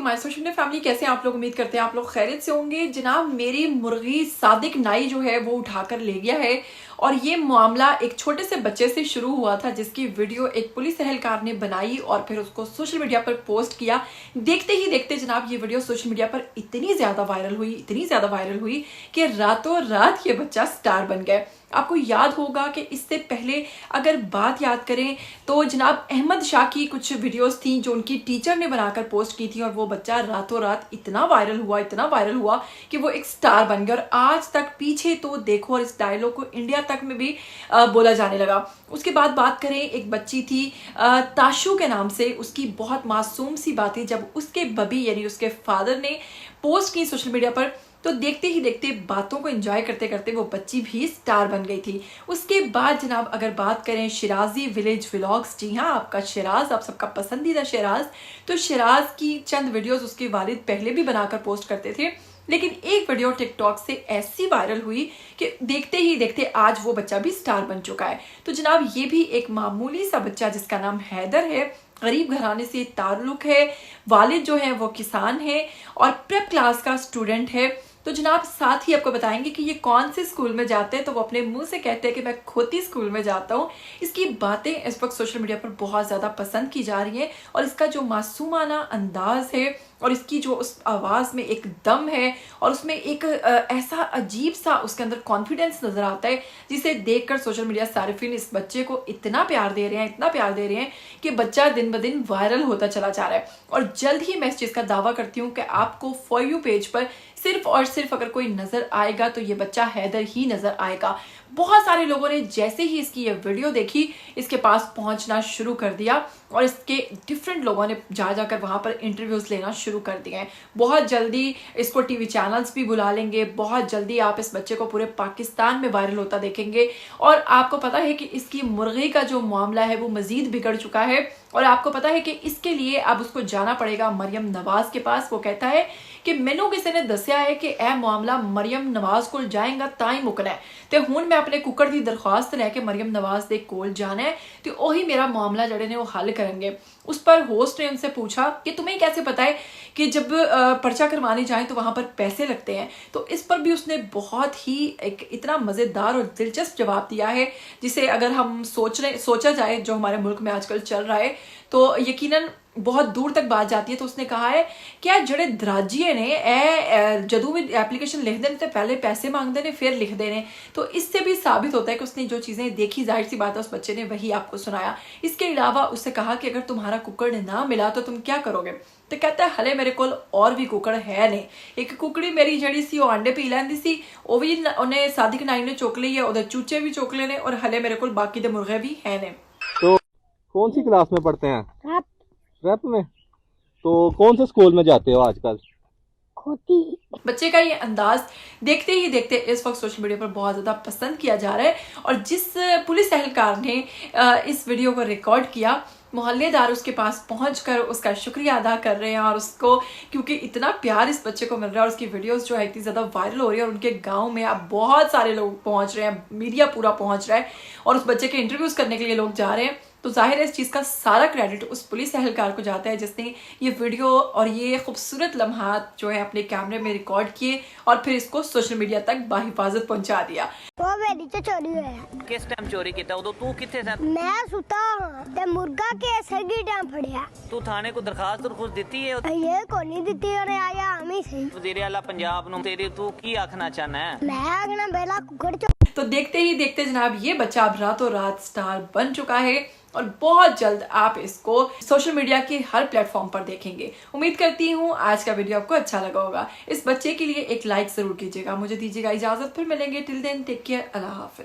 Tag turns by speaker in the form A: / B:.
A: वालेकुम my social media family, कैसे हैं आप लोग। उम्मीद करते हैं आप लोग खैरियत से होंगे। जनाब, मेरी मुर्गी सादिक नाई जो है वो उठाकर ले गया है और ये मामला एक छोटे से बच्चे से शुरू हुआ था, जिसकी वीडियो एक पुलिस एहलकार ने बनाई और फिर उसको सोशल मीडिया पर पोस्ट किया। देखते ही देखते जनाब ये वीडियो सोशल मीडिया पर इतनी ज्यादा वायरल हुई कि रातों रात ये बच्चा स्टार बन गया। आपको याद होगा कि इससे पहले अगर बात याद करें तो जनाब अहमद शाह की कुछ वीडियोस थी जो उनकी टीचर ने बनाकर पोस्ट की थी और वो बच्चा रातों रात इतना वायरल हुआ कि वो एक स्टार बन गया। और आज तक पीछे तो देखो, और इस डायलॉग को इंडिया तक में भी बोला जाने लगा। उसके बाद बात करें, एक बच्ची थी ताशु के नाम से, उसकी बहुत मासूम सी बात थी। जब उसके बबी यानी उसके फादर ने पोस्ट की सोशल मीडिया पर तो देखते ही देखते बातों को एंजॉय करते करते वो बच्ची भी स्टार बन गई थी। उसके बाद जनाब अगर बात करें शिराजी विलेज व्लॉग्स, जी हाँ, आपका शिराज, आप सबका पसंदीदा शिराज, तो शिराज की चंद वीडियोस उसके वालिद पहले भी बनाकर पोस्ट करते थे, लेकिन एक वीडियो टिकटॉक से ऐसी वायरल हुई कि देखते ही देखते आज वो बच्चा भी स्टार बन चुका है। तो जनाब ये भी एक मामूली सा बच्चा जिसका नाम हैदर है, गरीब घराने से ताल्लुक है, वालिद जो है वो किसान है और प्रेप क्लास का स्टूडेंट है। तो जनाब साथ ही आपको बताएंगे कि ये कौन से स्कूल में जाते हैं, तो वो अपने मुंह से कहते हैं कि मैं खोती स्कूल में जाता हूँ। इसकी बातें इस वक्त सोशल मीडिया पर बहुत ज़्यादा पसंद की जा रही हैं और इसका जो मासूमाना अंदाज है और इसकी जो उस आवाज़ में एक दम है और उसमें एक ऐसा अजीब सा उसके अंदर कॉन्फिडेंस नज़र आता है, जिसे देखकर सोशल मीडिया सारिफिन इस बच्चे को इतना प्यार दे रहे हैं कि बच्चा दिन ब दिन वायरल होता चला जा रहा है। और जल्द ही मैं इस चीज़ का दावा करती हूँ कि आपको फॉर यू पेज पर सिर्फ और सिर्फ अगर कोई नजर आएगा तो ये बच्चा हैदर ही नजर आएगा। बहुत सारे लोगों ने जैसे ही इसकी ये वीडियो देखी इसके पास पहुंचना शुरू कर दिया और इसके डिफरेंट लोगों ने जाकर वहां पर इंटरव्यूज लेना शुरू कर दिए हैं। बहुत जल्दी इसको टीवी चैनल्स भी बुला लेंगे, बहुत जल्दी आप इस बच्चे को पूरे पाकिस्तान में वायरल होता देखेंगे। और आपको पता है कि इसकी मुर्गी का जो मामला है वो मजीद बिगड़ चुका है और आपको पता है कि इसके लिए अब उसको जाना पड़ेगा मरियम नवाज के पास। वो कहता है कि मैनू किसी ने दसिया है कि यह मामला मरियम नवाज को जाएगा ताई मुकना है, तो हुण मैं अपने कुकर की दरख्वास्त लैके मरियम नवाज के कोल जाना है, तो वही मेरा मामला जड़े ने वो हल करेंगे। उस पर होस्ट ने उनसे पूछा कि तुम्हें कैसे पता है कि जब पर्चा करवाने जाए तो वहां पर पैसे लगते हैं। तो इस पर भी उसने बहुत ही एक इतना मजेदार और दिलचस्प जवाब दिया है, जिसे अगर हम सोचा जाए जो हमारे मुल्क में आजकल चल रहा है तो यकीनन बहुत दूर तक बात जाती है। तो उसने कहा है क्या जड़े दराजिए ने जदों भी एप्लीकेशन लिखते हैं तो पहले पैसे मांगते हैं फिर लिखते हैं। तो इससे भी साबित होता है कि उसने जो चीज़ें देखी, जाहिर सी बात है उस बच्चे ने वही आपको सुनाया। इसके अलावा उससे कहा कि अगर तुम्हारा कुकड़ ना मिला तो तुम क्या करोगे, तो कहता है हले मेरे को और भी कुकड़ है नहीं। एक कुकड़ी मेरी जड़ी सी अंडे पी लैंदी सी, वो भी उन्हें सादिक नाई ने चुक ली है, उधर चूचे भी चुक ले ने और हले मेरे को बाकी दे मुर्गे भी है ने।
B: तो कौन सी क्लास में पढ़ते हैं? रैप में। तो कौन से स्कूल में जाते हो आजकल?
A: खोती। बच्चे का ये अंदाज देखते ही देखते इस वक्त सोशल मीडिया पर बहुत ज्यादा पसंद किया जा रहा है और जिस पुलिस एहलकार ने इस वीडियो को रिकॉर्ड किया, मोहल्लेदार उसके पास पहुंचकर उसका शुक्रिया अदा कर रहे हैं और उसको क्योंकि इतना प्यार इस बच्चे को मिल रहा है और उसकी वीडियोस जो है इतनी ज़्यादा वायरल हो रही है और उनके गांव में अब बहुत सारे लोग पहुंच रहे हैं, मीडिया पूरा पहुंच रहा है और उस बच्चे के इंटरव्यूज करने के लिए लोग जा रहे हैं। तो जाहिर है इस चीज़ का सारा क्रेडिट उस पुलिस एहलकार को जाता है जिसने ये वीडियो और ये खूबसूरत लम्हात जो है अपने कैमरे में रिकॉर्ड किए और फिर इसको सोशल मीडिया तक बाहिफाजत पहुंचा दिया।
C: वो मेरी तो चोरी होया।
D: किस टाइम चोरी किया? उदो तू किथे सा?
C: मैं सुता हां ते मुर्गा के सगी टाइम फड़या।
D: तू थाने को दरखास्त दिती है?
C: ये को नहीं दिती और आया हम ही सही।
D: वजीर आला पंजाब नु तेरी तू की आखना चाहना है?
C: मैं आखना बेला कुकड़
A: तो देखते ही देखते जनाब ये बच्चा अब रातों रात स्टार बन चुका है और बहुत जल्द आप इसको सोशल मीडिया के हर प्लेटफॉर्म पर देखेंगे। उम्मीद करती हूँ आज का वीडियो आपको अच्छा लगा होगा। इस बच्चे के लिए एक लाइक जरूर कीजिएगा। मुझे दीजिएगा इजाजत, फिर मिलेंगे। टिल देन टेक केयर, अल्लाह हाफिज।